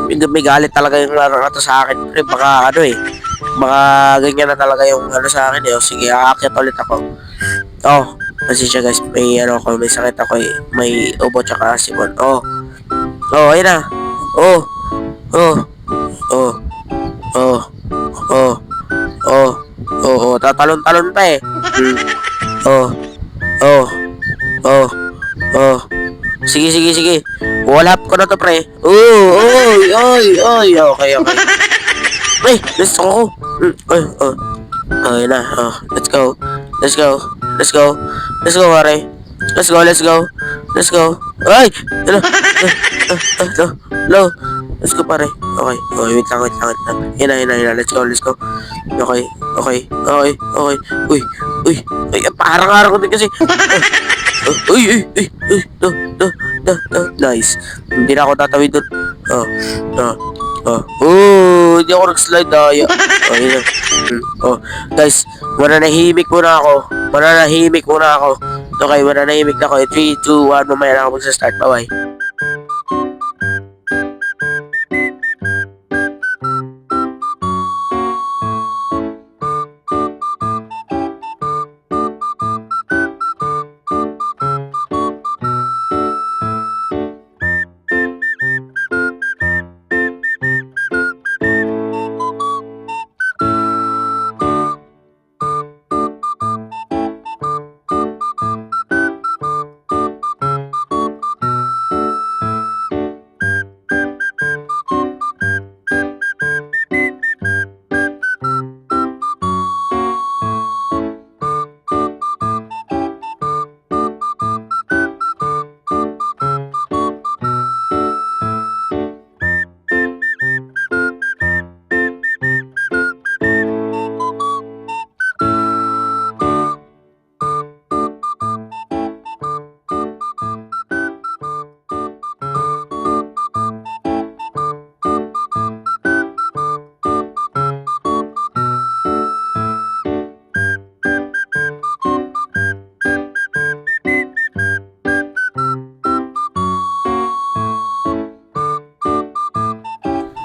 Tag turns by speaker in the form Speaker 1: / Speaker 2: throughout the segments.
Speaker 1: may galit talaga yung laro na to sa akin, pre. Baka ano eh. Baka ganyan na talaga yung ano sa akin eh. O, sige, aakyat ulit ako. Oh, kasi siya guys, may ano ako, may sakit ako eh. May ubo tsaka sipon. Oh, ayun na. Oh, oh, oh, oh, oh, oh, tatalon-talon pa eh. Oh, oh, oh, oh. Sige, sige, sige. Wall up ko na to, pre. Oh, oy. Okay. Ay, gusto ko. Ay, oh. Okay na. Oh, let's go, pare. Let's go. Ay! Hello. Hello. Let's go, pare. Okay. Okay, wait lang. Yan na. Let's go. Okay. Uy. Ay, parang araw ko din kasi. Uy. Nice. Hindi na ako tatawid doon. Hindi ako nag-slide daya. Ayun. Guys, mananahimik muna ako. Okay, mananahimik na ako. 3, 2, 1, mamaya na ako magsa-start. Bye-bye.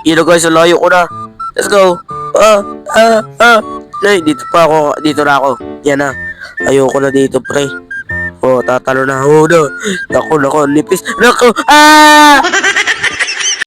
Speaker 1: Yun na guys, layo ko na. Let's go. Ay, dito na ako. Yan na. Ayoko na dito, pre. Tatalo na ako na. Nako, nipis. Nako,